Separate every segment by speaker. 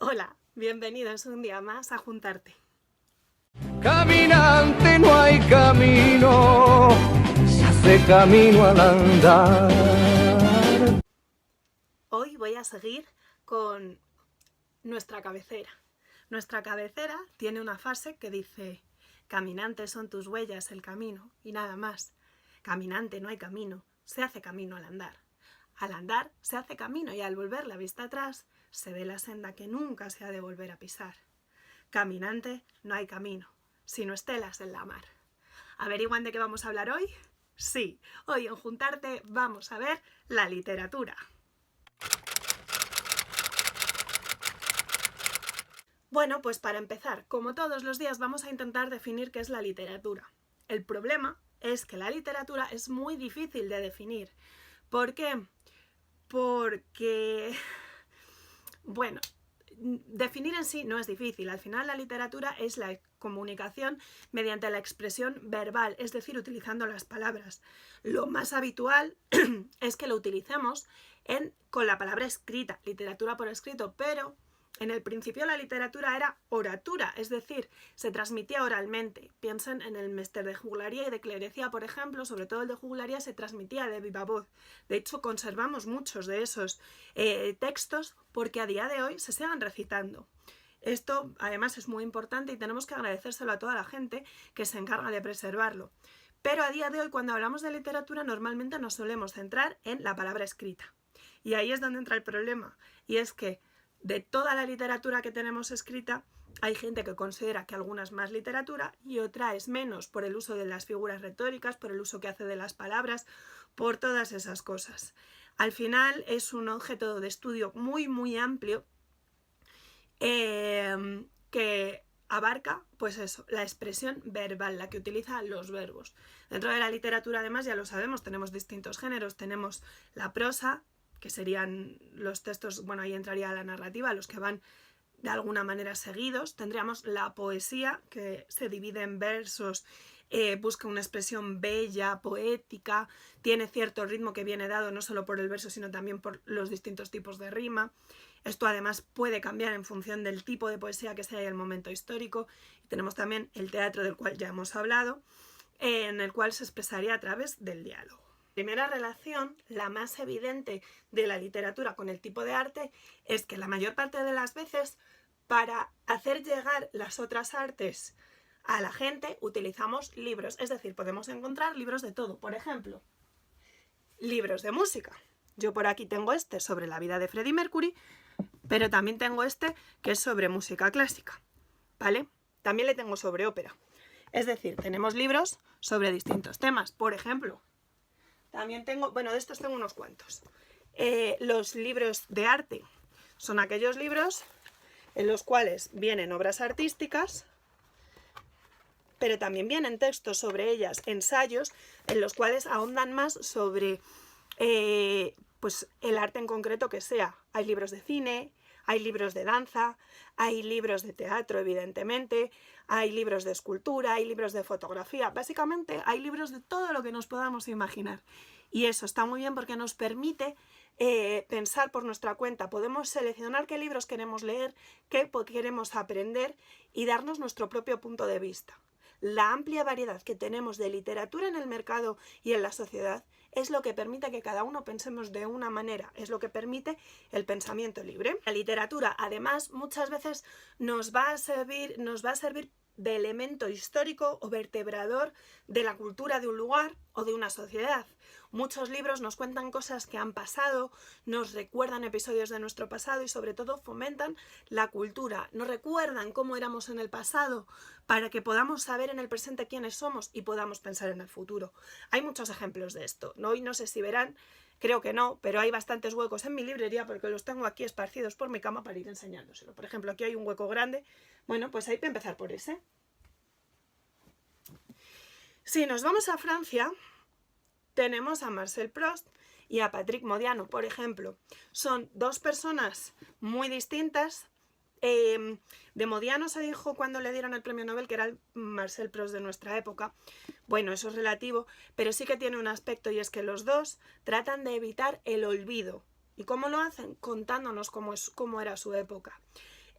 Speaker 1: Hola, bienvenidos un día más a Juntarte.
Speaker 2: Caminante no hay camino, se hace camino al andar.
Speaker 1: Hoy voy a seguir con nuestra cabecera. Nuestra cabecera tiene una frase que dice: caminantes son tus huellas el camino, y nada más. Caminante no hay camino, se hace camino al andar. Al andar se hace camino y al volver la vista atrás se ve la senda que nunca se ha de volver a pisar. Caminante no hay camino, sino estelas en la mar. ¿Averiguan de qué vamos a hablar hoy? Sí, hoy en Juntarte vamos a ver la literatura. Bueno, pues para empezar, como todos los días vamos a intentar definir qué es la literatura. El problema es que la literatura es muy difícil de definir. ¿Por qué? Porque, bueno, definir en sí no es difícil. Al final la literatura es la comunicación mediante la expresión verbal, es decir, utilizando las palabras. Lo más habitual es que lo utilicemos con la palabra escrita, literatura por escrito, pero en el principio la literatura era oratura, es decir, se transmitía oralmente. Piensen en el Mester de Juglaría y de Clerecía, por ejemplo, sobre todo el de Juglaría se transmitía de viva voz. De hecho, conservamos muchos de esos textos porque a día de hoy se siguen recitando. Esto además es muy importante y tenemos que agradecérselo a toda la gente que se encarga de preservarlo. Pero a día de hoy, cuando hablamos de literatura, normalmente nos solemos centrar en la palabra escrita. Y ahí es donde entra el problema, y es que de toda la literatura que tenemos escrita, hay gente que considera que alguna es más literatura y otra es menos, por el uso de las figuras retóricas, por el uso que hace de las palabras, por todas esas cosas. Al final es un objeto de estudio muy amplio que abarca, pues eso, la expresión verbal, la que utiliza los verbos. Dentro de la literatura, además, ya lo sabemos, tenemos distintos géneros. Tenemos la prosa, que serían los textos, bueno, ahí entraría la narrativa, los que van de alguna manera seguidos. Tendríamos la poesía, que se divide en versos, busca una expresión bella, poética, tiene cierto ritmo que viene dado no solo por el verso, sino también por los distintos tipos de rima. Esto además puede cambiar en función del tipo de poesía que sea y el momento histórico. Y tenemos también el teatro, del cual ya hemos hablado, en el cual se expresaría a través del diálogo. Primera relación, la más evidente de la literatura con el tipo de arte, es que la mayor parte de las veces, para hacer llegar las otras artes a la gente, utilizamos libros. Es decir, podemos encontrar libros de todo. Por ejemplo, libros de música. Yo por aquí tengo este sobre la vida de Freddie Mercury, pero también tengo este que es sobre música clásica, ¿vale? También le tengo sobre ópera. Es decir, tenemos libros sobre distintos temas. Por ejemplo, también tengo, bueno, de estos tengo unos cuantos. Los libros de arte son aquellos libros en los cuales vienen obras artísticas, pero también vienen textos sobre ellas, ensayos, en los cuales ahondan más sobre pues el arte en concreto que sea. Hay libros de cine, hay libros de danza, hay libros de teatro, evidentemente, hay libros de escultura, hay libros de fotografía. Básicamente hay libros de todo lo que nos podamos imaginar. Y eso está muy bien porque nos permite pensar por nuestra cuenta. Podemos seleccionar qué libros queremos leer, qué queremos aprender y darnos nuestro propio punto de vista. La amplia variedad que tenemos de literatura en el mercado y en la sociedad es lo que permite que cada uno pensemos de una manera, es lo que permite el pensamiento libre. La literatura, además, muchas veces nos va a servir de elemento histórico o vertebrador de la cultura de un lugar o de una sociedad. Muchos libros nos cuentan cosas que han pasado, nos recuerdan episodios de nuestro pasado y sobre todo fomentan la cultura, nos recuerdan cómo éramos en el pasado para que podamos saber en el presente quiénes somos y podamos pensar en el futuro. Hay muchos ejemplos de esto. Hoy no sé si verán, creo que no, pero hay bastantes huecos en mi librería porque los tengo aquí esparcidos por mi cama para ir enseñándoselo. Por ejemplo, aquí hay un hueco grande. Bueno, pues hay que empezar por ese. Si nos vamos a Francia, tenemos a Marcel Proust y a Patrick Modiano, por ejemplo. Son dos personas muy distintas. De Modiano se dijo cuando le dieron el premio Nobel que era el Marcel Proust de nuestra época. Bueno, eso es relativo, pero sí que tiene un aspecto, y es que los dos tratan de evitar el olvido. ¿Y cómo lo hacen? Contándonos cómo era su época.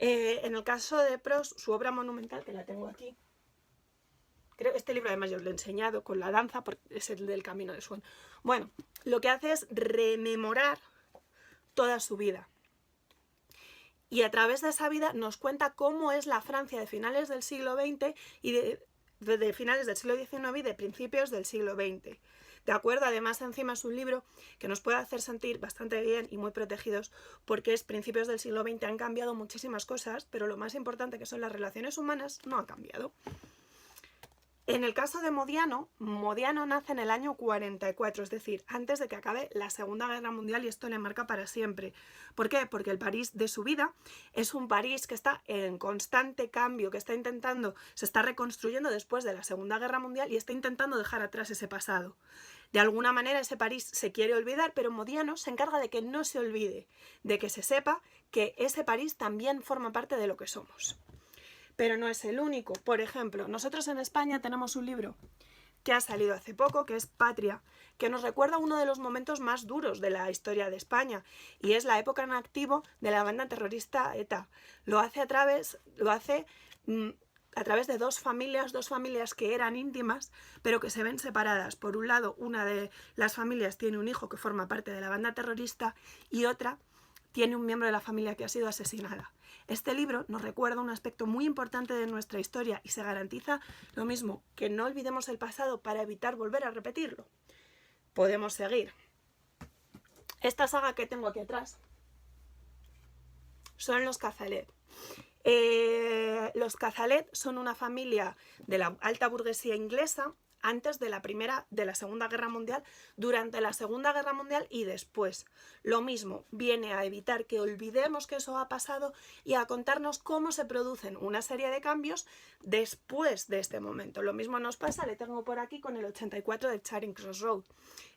Speaker 1: En el caso de Proust, su obra monumental, que la tengo aquí, creo que este libro además yo lo he enseñado con la danza, porque es el del Camino de Swan. Bueno, lo que hace es rememorar toda su vida. Y a través de esa vida nos cuenta cómo es la Francia de finales del siglo XX y de finales del siglo XIX y de principios del siglo XX. ¿De acuerdo? Además, encima es un libro que nos puede hacer sentir bastante bien y muy protegidos, porque es principios del siglo XX, han cambiado muchísimas cosas, pero lo más importante, que son las relaciones humanas, no ha cambiado. En el caso de Modiano, Modiano nace en el año 44, es decir, antes de que acabe la Segunda Guerra Mundial, y esto le marca para siempre. ¿Por qué? Porque el París de su vida es un París que está en constante cambio, que está se está reconstruyendo después de la Segunda Guerra Mundial y está intentando dejar atrás ese pasado. De alguna manera ese París se quiere olvidar, pero Modiano se encarga de que no se olvide, de que se sepa que ese París también forma parte de lo que somos. Pero no es el único. Por ejemplo, nosotros en España tenemos un libro que ha salido hace poco, que es Patria, que nos recuerda uno de los momentos más duros de la historia de España, y es la época en activo de la banda terrorista ETA. Lo hace a través de dos familias que eran íntimas, pero que se ven separadas. Por un lado, una de las familias tiene un hijo que forma parte de la banda terrorista y otra tiene un miembro de la familia que ha sido asesinada. Este libro nos recuerda un aspecto muy importante de nuestra historia y se garantiza lo mismo, que no olvidemos el pasado para evitar volver a repetirlo. Podemos seguir. Esta saga que tengo aquí atrás son los Cazalet. Los Cazalet son una familia de la alta burguesía inglesa antes de la Segunda Guerra Mundial, durante la Segunda Guerra Mundial y después. Lo mismo, viene a evitar que olvidemos que eso ha pasado y a contarnos cómo se producen una serie de cambios después de este momento. Lo mismo nos pasa, le tengo por aquí, con el 84 de Charing Cross Road.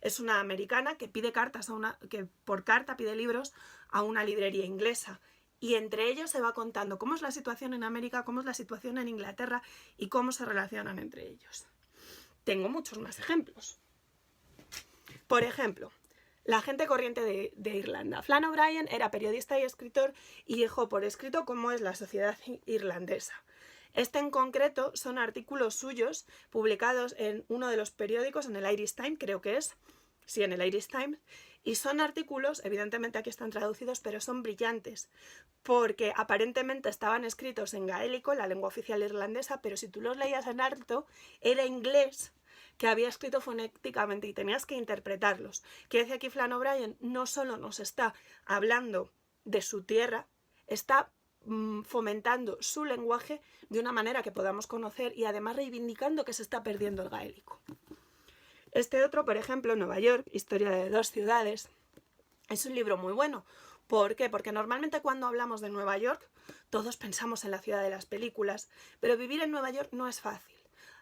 Speaker 1: Es una americana que pide que por carta pide libros a una librería inglesa. Y entre ellos se va contando cómo es la situación en América, cómo es la situación en Inglaterra y cómo se relacionan entre ellos. Tengo muchos más ejemplos. Por ejemplo, La gente corriente de Irlanda. Flann O'Brien era periodista y escritor y dejó por escrito cómo es la sociedad irlandesa. Este en concreto son artículos suyos publicados en uno de los periódicos, en el Irish Times, creo que es. Sí, en el Irish Times. Y son artículos, evidentemente aquí están traducidos, pero son brillantes, porque aparentemente estaban escritos en gaélico, la lengua oficial irlandesa, pero si tú los leías en alto, era inglés que había escrito fonéticamente y tenías que interpretarlos. Quiere decir que aquí Flann O'Brien no solo nos está hablando de su tierra, está fomentando su lenguaje de una manera que podamos conocer y además reivindicando que se está perdiendo el gaélico. Este otro, por ejemplo, Nueva York, historia de dos ciudades, es un libro muy bueno. ¿Por qué? Porque normalmente cuando hablamos de Nueva York, todos pensamos en la ciudad de las películas, pero vivir en Nueva York no es fácil.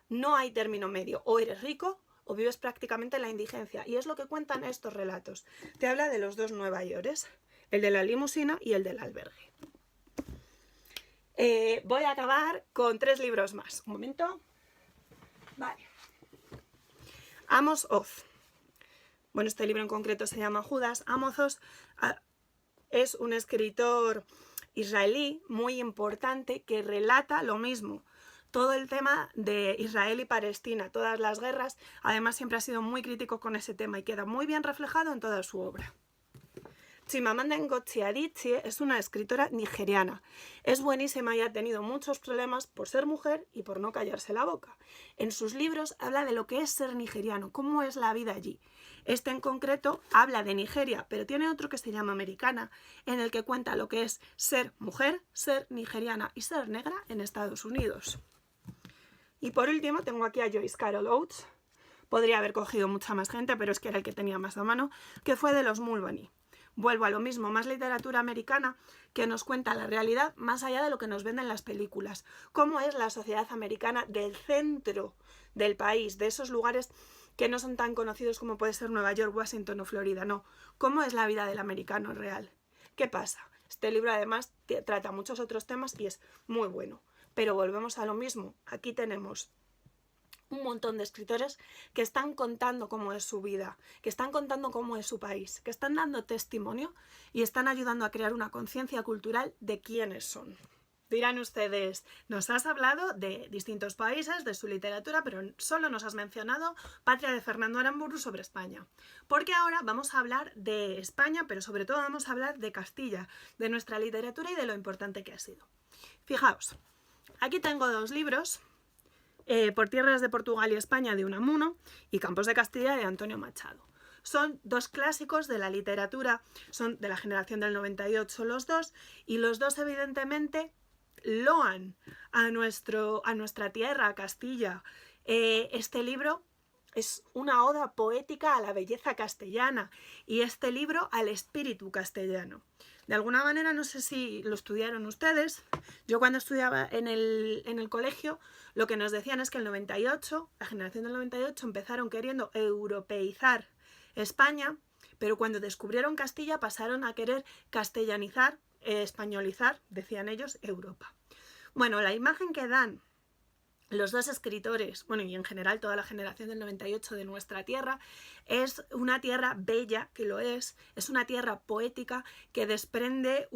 Speaker 1: No hay término medio, o eres rico o vives prácticamente en la indigencia, y es lo que cuentan estos relatos. Te habla de los dos Nueva Yorks, el de la limusina y el del albergue. Voy a acabar con 3 libros más. Un momento. Vale. Amos Oz. Bueno, este libro en concreto se llama Judas. Amos Oz es un escritor israelí muy importante que relata lo mismo. Todo el tema de Israel y Palestina, todas las guerras, además siempre ha sido muy crítico con ese tema y queda muy bien reflejado en toda su obra. Chimamanda Ngozi Adichie es una escritora nigeriana. Es buenísima y ha tenido muchos problemas por ser mujer y por no callarse la boca. En sus libros habla de lo que es ser nigeriano, cómo es la vida allí. Este en concreto habla de Nigeria, pero tiene otro que se llama Americana, en el que cuenta lo que es ser mujer, ser nigeriana y ser negra en Estados Unidos. Y por último tengo aquí a Joyce Carol Oates. Podría haber cogido mucha más gente, pero es que era el que tenía más a mano, que fue de los Mulvaney. Vuelvo a lo mismo, más literatura americana que nos cuenta la realidad más allá de lo que nos venden las películas. Cómo es la sociedad americana del centro del país, de esos lugares que no son tan conocidos como puede ser Nueva York, Washington o Florida, no. Cómo es la vida del americano real. ¿Qué pasa? Este libro además trata muchos otros temas y es muy bueno. Pero volvemos a lo mismo. Aquí tenemos un montón de escritores que están contando cómo es su vida, que están contando cómo es su país, que están dando testimonio y están ayudando a crear una conciencia cultural de quiénes son. Dirán ustedes, nos has hablado de distintos países, de su literatura, pero solo nos has mencionado Patria de Fernando Aramburu sobre España. Porque ahora vamos a hablar de España, pero sobre todo vamos a hablar de Castilla, de nuestra literatura y de lo importante que ha sido. Fijaos, aquí tengo 2 libros, Por tierras de Portugal y España de Unamuno y Campos de Castilla de Antonio Machado. Son 2 clásicos de la literatura, son de la generación del 98 los 2, y los 2 evidentemente loan a nuestra tierra, a Castilla. Este libro es una oda poética a la belleza castellana y este libro al espíritu castellano. De alguna manera, no sé si lo estudiaron ustedes, yo cuando estudiaba en el colegio, lo que nos decían es que el 98, la generación del 98, empezaron queriendo europeizar España, pero cuando descubrieron Castilla pasaron a querer castellanizar, españolizar, decían ellos, Europa. Bueno, la imagen que dan los 2 escritores, bueno, y en general toda la generación del 98 de nuestra tierra, es una tierra bella, que lo es una tierra poética que desprende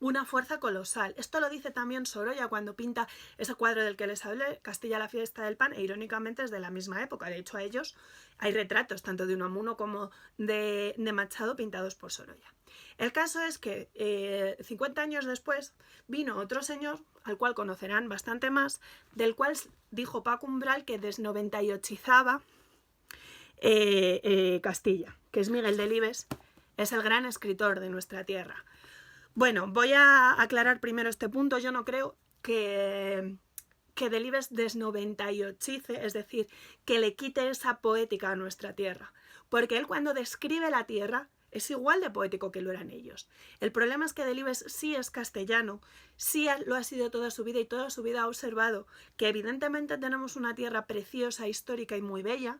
Speaker 1: una fuerza colosal. Esto lo dice también Sorolla cuando pinta ese cuadro del que les hablé, Castilla la fiesta del pan, e irónicamente es de la misma época. De hecho, a ellos hay retratos tanto de Unamuno como de Machado pintados por Sorolla. El caso es que 50 años después vino otro señor, al cual conocerán bastante más, del cual dijo Paco Umbral que desnoventaiochizaba Castilla, que es Miguel Delibes, es el gran escritor de nuestra tierra. Bueno, voy a aclarar primero este punto. Yo no creo que Delibes desnoventaiochice, es decir, que le quite esa poética a nuestra tierra, porque él cuando describe la tierra es igual de poético que lo eran ellos. El problema es que Delibes sí es castellano, sí lo ha sido toda su vida y toda su vida ha observado que evidentemente tenemos una tierra preciosa, histórica y muy bella,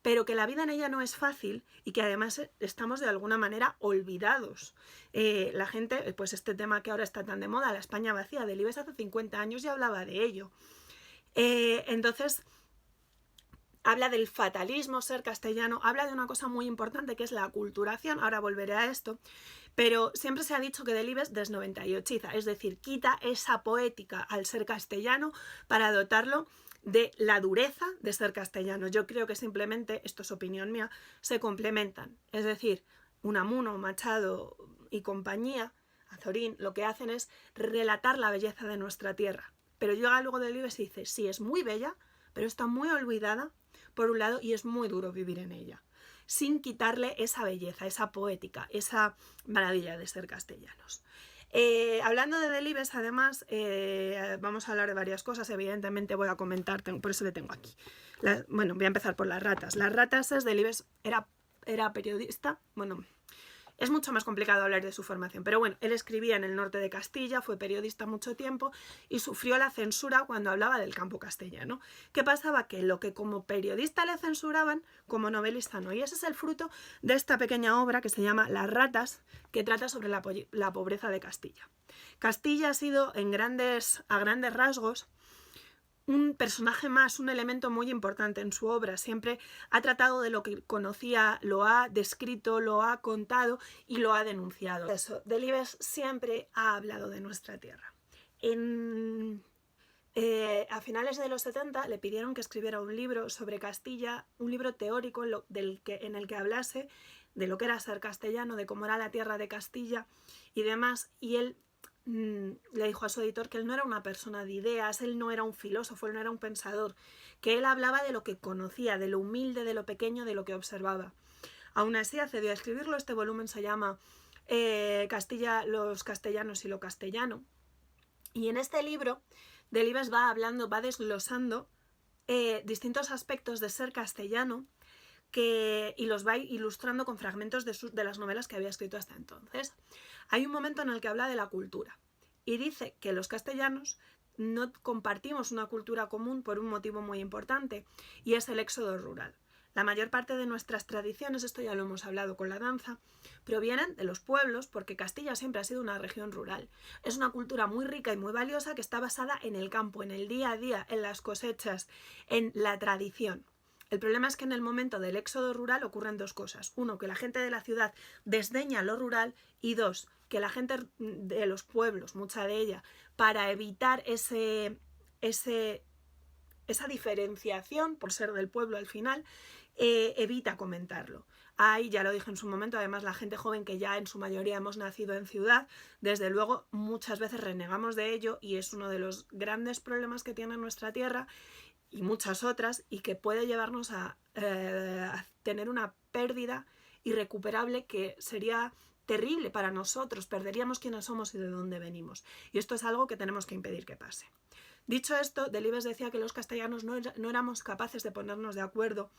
Speaker 1: pero que la vida en ella no es fácil y que además estamos de alguna manera olvidados. La gente, pues este tema que ahora está tan de moda, la España vacía, Delibes hace 50 años ya hablaba de ello. Entonces, habla del fatalismo, ser castellano, habla de una cosa muy importante que es la aculturación, ahora volveré a esto, pero siempre se ha dicho que Delibes desnoventaiochiza, es decir, quita esa poética al ser castellano para dotarlo de la dureza de ser castellano. Yo creo que simplemente, esto es opinión mía, se complementan. Es decir, Unamuno, Machado y compañía, Azorín, lo que hacen es relatar la belleza de nuestra tierra. Pero llega luego Delibes y dice, sí, es muy bella, pero está muy olvidada, por un lado, y es muy duro vivir en ella, sin quitarle esa belleza, esa poética, esa maravilla de ser castellanos. Hablando de Delibes, además, vamos a hablar de varias cosas. Evidentemente voy a comentar, por eso le tengo aquí. Bueno, voy a empezar por las ratas. Las ratas es Delibes, era periodista. Bueno, es mucho más complicado hablar de su formación, pero bueno, él escribía en el norte de Castilla, fue periodista mucho tiempo y sufrió la censura cuando hablaba del campo castellano. ¿Qué pasaba? Que lo que como periodista le censuraban, como novelista no. Y ese es el fruto de esta pequeña obra que se llama Las ratas, que trata sobre la pobreza de Castilla. Castilla ha sido a grandes rasgos un personaje más, un elemento muy importante en su obra. Siempre ha tratado de lo que conocía, lo ha descrito, lo ha contado y lo ha denunciado. Eso, Delibes siempre ha hablado de nuestra tierra. A finales de los 70 le pidieron que escribiera un libro sobre Castilla, un libro teórico en el que hablase de lo que era ser castellano, de cómo era la tierra de Castilla y demás, y él le dijo a su editor que él no era una persona de ideas, él no era un filósofo, él no era un pensador, que él hablaba de lo que conocía, de lo humilde, de lo pequeño, de lo que observaba. Aún así accedió a escribirlo. Este volumen se llama Castilla, los castellanos y lo castellano, y en este libro Delibes va desglosando distintos aspectos de ser castellano y los va ilustrando con fragmentos de las novelas que había escrito hasta entonces. Hay un momento en el que habla de la cultura y dice que los castellanos no compartimos una cultura común por un motivo muy importante, y es el éxodo rural. La mayor parte de nuestras tradiciones, esto ya lo hemos hablado con la danza, provienen de los pueblos, porque Castilla siempre ha sido una región rural. Es una cultura muy rica y muy valiosa que está basada en el campo, en el día a día, en las cosechas, en la tradición. El problema es que en el momento del éxodo rural ocurren 2 cosas. 1, que la gente de la ciudad desdeña lo rural, y 2, que la gente de los pueblos, mucha de ella, para evitar esa diferenciación por ser del pueblo al final, evita comentarlo. Hay, ya lo dije en su momento, además la gente joven que ya en su mayoría hemos nacido en ciudad, desde luego muchas veces renegamos de ello y es uno de los grandes problemas que tiene nuestra tierra y muchas otras, y que puede llevarnos a tener una pérdida irrecuperable que sería terrible para nosotros, perderíamos quiénes somos y de dónde venimos. Y esto es algo que tenemos que impedir que pase. Dicho esto, Delibes decía que los castellanos no éramos capaces de ponernos de acuerdo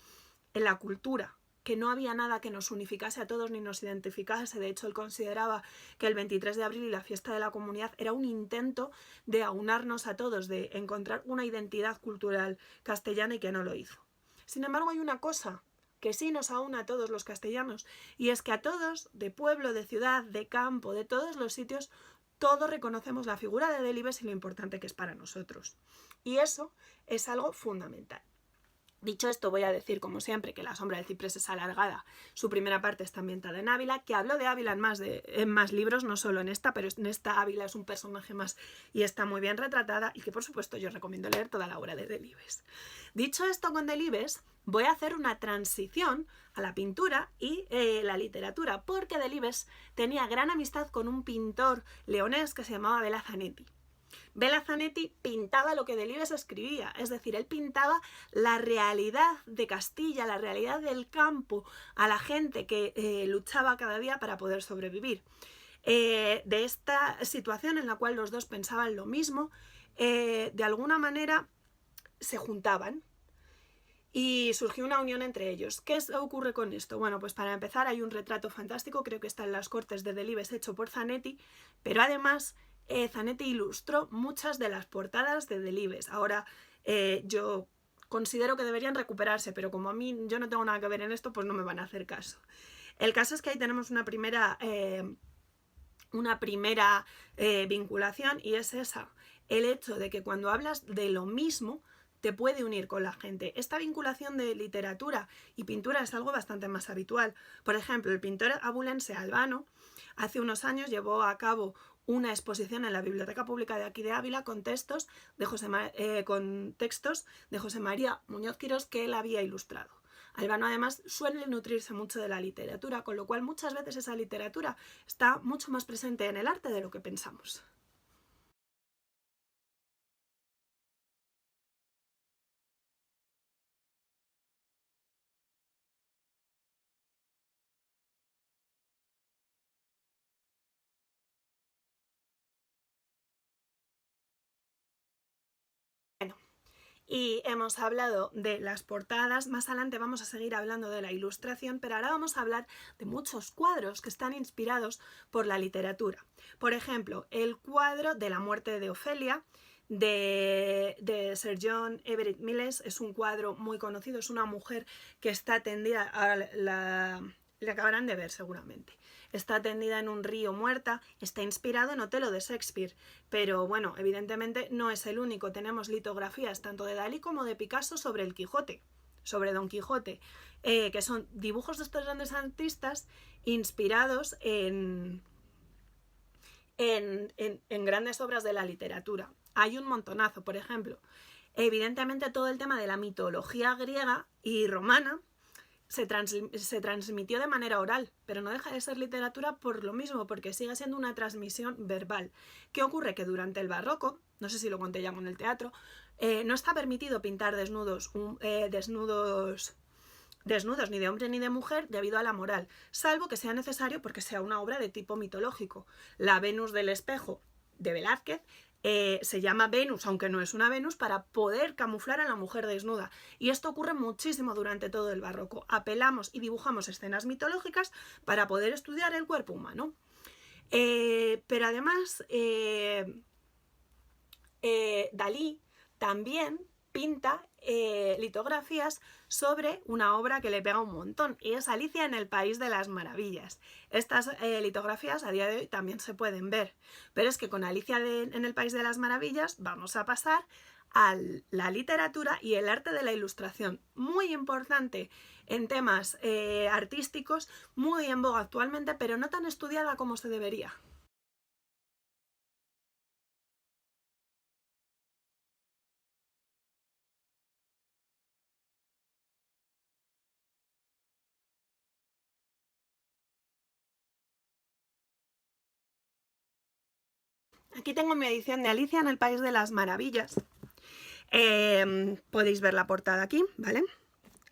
Speaker 1: en la cultura, que no había nada que nos unificase a todos ni nos identificase. De hecho, él consideraba que el 23 de abril y la fiesta de la comunidad era un intento de aunarnos a todos, de encontrar una identidad cultural castellana, y que no lo hizo. Sin embargo, hay una cosa que sí nos aúna a todos los castellanos, y es que a todos, de pueblo, de ciudad, de campo, de todos los sitios, todos reconocemos la figura de Delibes y lo importante que es para nosotros. Y eso es algo fundamental. Dicho esto, voy a decir, como siempre, que La sombra del ciprés es alargada. Su primera parte está ambientada en Ávila, que habló de Ávila en más libros, no solo en esta, pero en esta Ávila es un personaje más y está muy bien retratada, y que por supuesto yo recomiendo leer toda la obra de Delibes. Dicho esto con Delibes, voy a hacer una transición a la pintura y la literatura, porque Delibes tenía gran amistad con un pintor leonés que se llamaba Bela Zanetti. Bela Zanetti pintaba lo que Delibes escribía, es decir, él pintaba la realidad de Castilla, la realidad del campo, a la gente que luchaba cada día para poder sobrevivir. De esta situación en la cual los dos pensaban lo mismo, de alguna manera se juntaban y surgió una unión entre ellos. ¿Qué ocurre con esto? Bueno, pues para empezar hay un retrato fantástico, creo que está en las Cortes de Delibes, hecho por Zanetti, pero además Zanetti ilustró muchas de las portadas de Delibes. Ahora yo considero que deberían recuperarse, pero como a mí yo no tengo nada que ver en esto, pues no me van a hacer caso. El caso es que ahí tenemos una primera vinculación, y es esa, el hecho de que cuando hablas de lo mismo te puede unir con la gente. Esta vinculación de literatura y pintura es algo bastante más habitual. Por ejemplo, el pintor abulense Albano hace unos años llevó a cabo una exposición en la Biblioteca Pública de aquí de Ávila con textos de José María Muñoz Quirós, que él había ilustrado. Albano además suele nutrirse mucho de la literatura, con lo cual muchas veces esa literatura está mucho más presente en el arte de lo que pensamos. Y hemos hablado de las portadas, más adelante vamos a seguir hablando de la ilustración, pero ahora vamos a hablar de muchos cuadros que están inspirados por la literatura. Por ejemplo, el cuadro de la muerte de Ofelia de Sir John Everett Miles es un cuadro muy conocido, es una mujer que está tendida, la acabarán de ver seguramente. Está tendida en un río muerta, está inspirado en Otelo de Shakespeare, pero bueno, evidentemente no es el único. Tenemos litografías tanto de Dalí como de Picasso sobre el Quijote, sobre Don Quijote, que son dibujos de estos grandes artistas inspirados en grandes obras de la literatura. Hay un montonazo, por ejemplo. Evidentemente todo el tema de la mitología griega y romana se transmitió de manera oral, pero no deja de ser literatura por lo mismo, porque sigue siendo una transmisión verbal. ¿Qué ocurre? Que durante el barroco, no sé si lo conté ya con el teatro, no está permitido pintar desnudos ni de hombre ni de mujer debido a la moral, salvo que sea necesario porque sea una obra de tipo mitológico. La Venus del espejo de Velázquez se llama Venus, aunque no es una Venus, para poder camuflar a la mujer desnuda. Y esto ocurre muchísimo durante todo el barroco. Apelamos y dibujamos escenas mitológicas para poder estudiar el cuerpo humano. Pero además, Dalí también pinta litografías sobre una obra que le pega un montón, y es Alicia en el País de las Maravillas. Estas litografías a día de hoy también se pueden ver, pero es que con Alicia en el País de las Maravillas vamos a pasar a la literatura y el arte de la ilustración, muy importante en temas artísticos, muy en boga actualmente, pero no tan estudiada como se debería. Aquí tengo mi edición de Alicia en el País de las Maravillas. Podéis ver la portada aquí, ¿vale?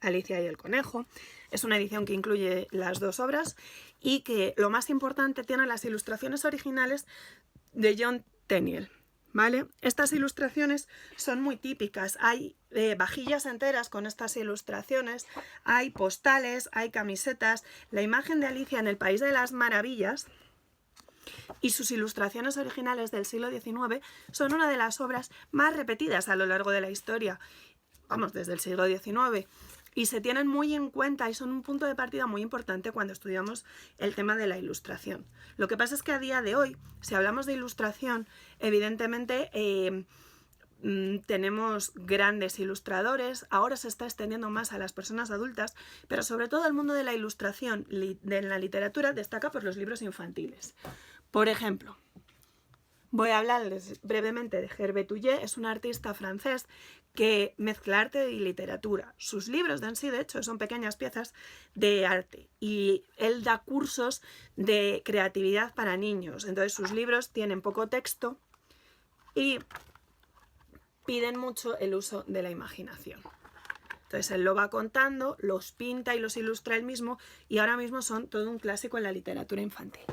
Speaker 1: Alicia y el conejo. Es una edición que incluye las dos obras y que, lo más importante, tiene las ilustraciones originales de John Tenniel, ¿vale? Estas ilustraciones son muy típicas. Hay vajillas enteras con estas ilustraciones, hay postales, hay camisetas. La imagen de Alicia en el País de las Maravillas y sus ilustraciones originales del siglo XIX son una de las obras más repetidas a lo largo de la historia, vamos, desde el siglo XIX, y se tienen muy en cuenta y son un punto de partida muy importante cuando estudiamos el tema de la ilustración. Lo que pasa es que a día de hoy, si hablamos de ilustración, evidentemente tenemos grandes ilustradores, ahora se está extendiendo más a las personas adultas, pero sobre todo el mundo de la ilustración de la literatura destaca por los libros infantiles. Por ejemplo, voy a hablarles brevemente de Hervé Tullier. Es un artista francés que mezcla arte y literatura. Sus libros en sí, de hecho, son pequeñas piezas de arte y él da cursos de creatividad para niños. Entonces sus libros tienen poco texto y piden mucho el uso de la imaginación. Entonces él lo va contando, los pinta y los ilustra él mismo y ahora mismo son todo un clásico en la literatura infantil.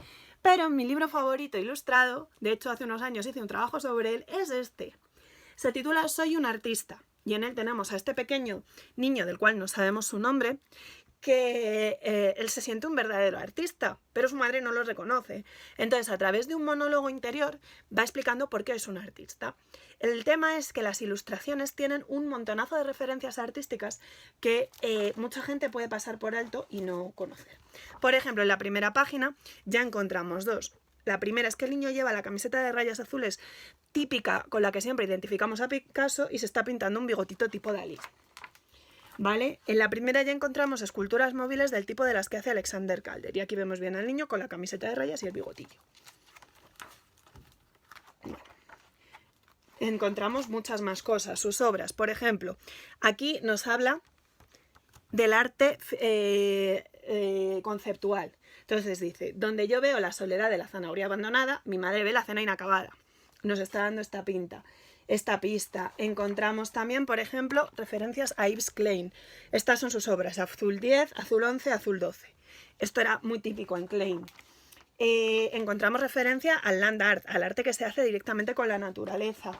Speaker 1: Pero mi libro favorito ilustrado, de hecho hace unos años hice un trabajo sobre él, es este. Se titula Soy un artista y en él tenemos a este pequeño niño del cual no sabemos su nombre, que él se siente un verdadero artista, pero su madre no lo reconoce. Entonces, a través de un monólogo interior, va explicando por qué es un artista. El tema es que las ilustraciones tienen un montonazo de referencias artísticas que mucha gente puede pasar por alto y no conocer. Por ejemplo, en la primera página ya encontramos dos. La primera es que el niño lleva la camiseta de rayas azules típica con la que siempre identificamos a Picasso y se está pintando un bigotito tipo Dalí. ¿Vale? En la primera ya encontramos esculturas móviles del tipo de las que hace Alexander Calder. Y aquí vemos bien al niño con la camiseta de rayas y el bigotillo. Encontramos muchas más cosas, sus obras. Por ejemplo, aquí nos habla del arte conceptual. Entonces dice, donde yo veo la soledad de la zanahoria abandonada, mi madre ve la cena inacabada. Nos está dando esta pista. Encontramos también, por ejemplo, referencias a Yves Klein. Estas son sus obras, Azul 10, Azul 11, Azul 12. Esto era muy típico en Klein. Encontramos referencia al land art, al arte que se hace directamente con la naturaleza.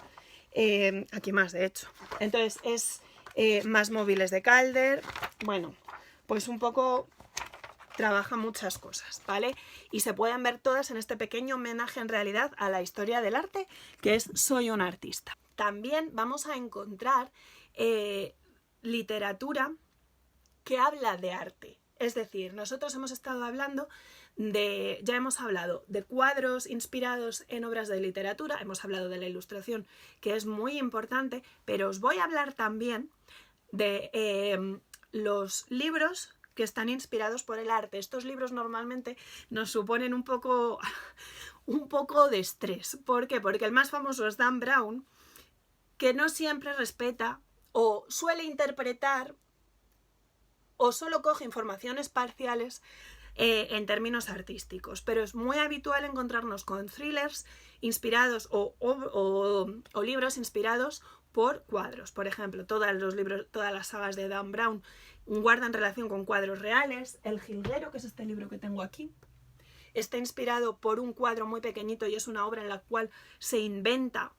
Speaker 1: Aquí más, de hecho. Entonces, es más móviles de Calder. Bueno, pues un poco trabaja muchas cosas, ¿vale? Y se pueden ver todas en este pequeño homenaje en realidad a la historia del arte, que es Soy un artista. También vamos a encontrar literatura que habla de arte. Es decir, nosotros hemos estado hablando ya hemos hablado de cuadros inspirados en obras de literatura, hemos hablado de la ilustración, que es muy importante, pero os voy a hablar también de los libros que están inspirados por el arte. Estos libros normalmente nos suponen un poco de estrés. ¿Por qué? Porque el más famoso es Dan Brown, que no siempre respeta o suele interpretar o solo coge informaciones parciales en términos artísticos, pero es muy habitual encontrarnos con thrillers inspirados o libros inspirados por cuadros. Por ejemplo, todas las sagas de Dan Brown guardan relación con cuadros reales. El Jilguero, que es este libro que tengo aquí, está inspirado por un cuadro muy pequeñito y es una obra en la cual se inventa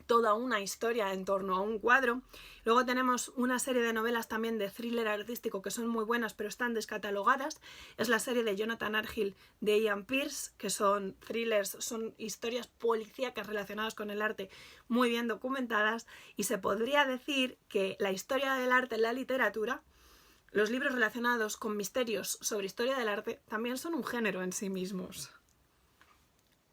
Speaker 1: toda una historia en torno a un cuadro. Luego tenemos una serie de novelas también de thriller artístico que son muy buenas pero están descatalogadas. Es la serie de Jonathan Argyll de Ian Pearce, que son thrillers, son historias policíacas relacionadas con el arte muy bien documentadas, y se podría decir que la historia del arte en la literatura, los libros relacionados con misterios sobre historia del arte, también son un género en sí mismos.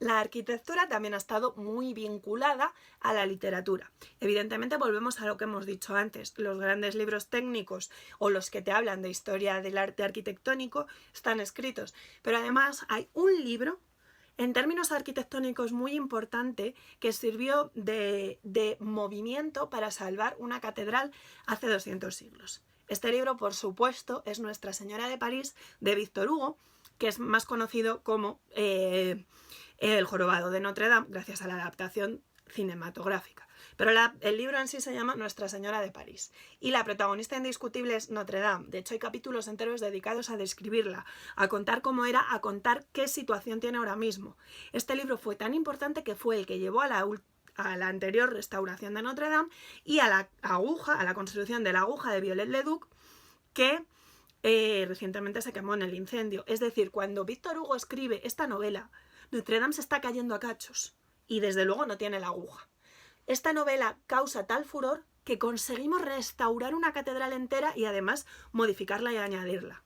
Speaker 1: La arquitectura también ha estado muy vinculada a la literatura. Evidentemente volvemos a lo que hemos dicho antes, los grandes libros técnicos o los que te hablan de historia del arte arquitectónico están escritos, pero además hay un libro en términos arquitectónicos muy importante que sirvió de movimiento para salvar una catedral hace 200 siglos. Este libro, por supuesto, es Nuestra Señora de París, de Víctor Hugo, que es más conocido como El jorobado de Notre Dame gracias a la adaptación cinematográfica. Pero el libro en sí se llama Nuestra Señora de París. Y la protagonista indiscutible es Notre Dame. De hecho, hay capítulos enteros dedicados a describirla, a contar cómo era, a contar qué situación tiene ahora mismo. Este libro fue tan importante que fue el que llevó a la anterior restauración de Notre Dame y a la construcción de la aguja de Viollet-le-Duc, que recientemente se quemó en el incendio. Es decir, cuando Víctor Hugo escribe esta novela, Notre Dame se está cayendo a cachos y desde luego no tiene la aguja. Esta novela causa tal furor que conseguimos restaurar una catedral entera y además modificarla y añadirla.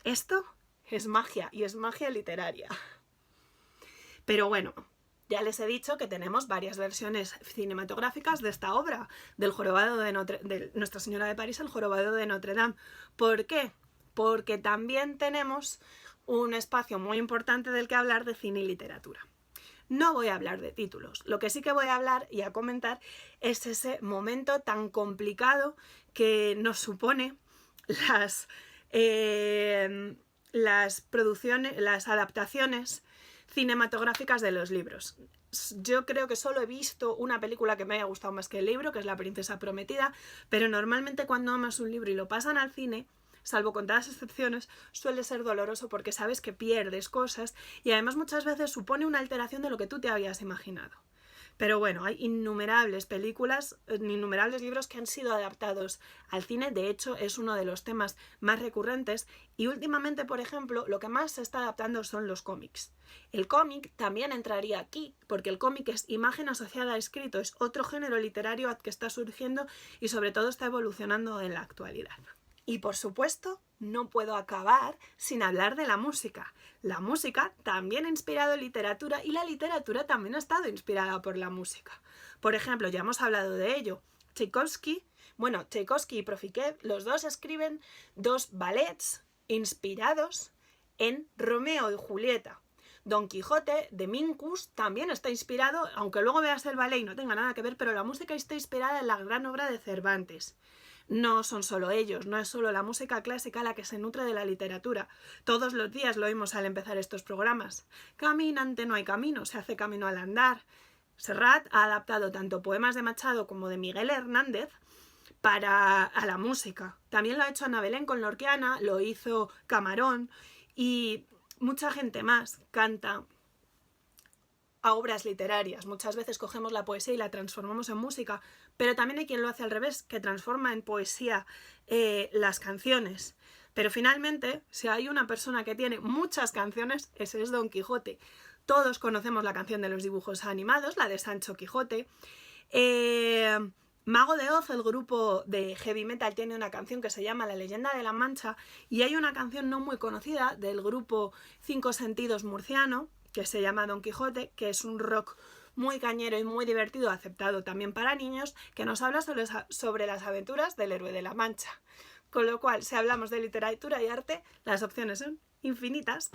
Speaker 1: Esto es magia, y es magia literaria. Pero bueno, ya les he dicho que tenemos varias versiones cinematográficas de esta obra, del jorobado de Nuestra Señora de París, el jorobado de Notre Dame. ¿Por qué? Porque también tenemos un espacio muy importante del que hablar de cine y literatura. No voy a hablar de títulos, lo que sí que voy a hablar y a comentar es ese momento tan complicado que nos supone las adaptaciones cinematográficas de los libros. Yo creo que solo he visto una película que me haya gustado más que el libro, que es La Princesa Prometida, pero normalmente cuando amas un libro y lo pasan al cine, salvo contadas excepciones, suele ser doloroso porque sabes que pierdes cosas y además muchas veces supone una alteración de lo que tú te habías imaginado. Pero bueno, hay innumerables películas, innumerables libros que han sido adaptados al cine. De hecho, es uno de los temas más recurrentes y últimamente, por ejemplo, lo que más se está adaptando son los cómics. El cómic también entraría aquí, porque el cómic es imagen asociada a escrito, es otro género literario que está surgiendo y sobre todo está evolucionando en la actualidad. Y por supuesto, no puedo acabar sin hablar de la música. La música también ha inspirado literatura y la literatura también ha estado inspirada por la música. Por ejemplo, ya hemos hablado de ello. Tchaikovsky y Prokofiev, los dos escriben dos ballets inspirados en Romeo y Julieta. Don Quijote de Minkus también está inspirado, aunque luego veas el ballet y no tenga nada que ver, pero la música está inspirada en la gran obra de Cervantes. No son solo ellos, no es solo la música clásica la que se nutre de la literatura. Todos los días lo oímos al empezar estos programas. Caminante no hay camino, se hace camino al andar. Serrat ha adaptado tanto poemas de Machado como de Miguel Hernández a la música. También lo ha hecho Ana Belén con Lorquiana, lo hizo Camarón y mucha gente más canta a obras literarias. Muchas veces cogemos la poesía y la transformamos en música, pero también hay quien lo hace al revés, que transforma en poesía las canciones. Pero finalmente, si hay una persona que tiene muchas canciones, ese es Don Quijote. Todos conocemos la canción de los dibujos animados, la de Sancho Quijote. Mago de Oz, el grupo de heavy metal, tiene una canción que se llama La Leyenda de la Mancha y hay una canción no muy conocida del grupo Cinco Sentidos murciano que se llama Don Quijote, que es un rock muy cañero y muy divertido, aceptado también para niños, que nos habla sobre las aventuras del héroe de la Mancha. Con lo cual, si hablamos de literatura y arte, las opciones son infinitas.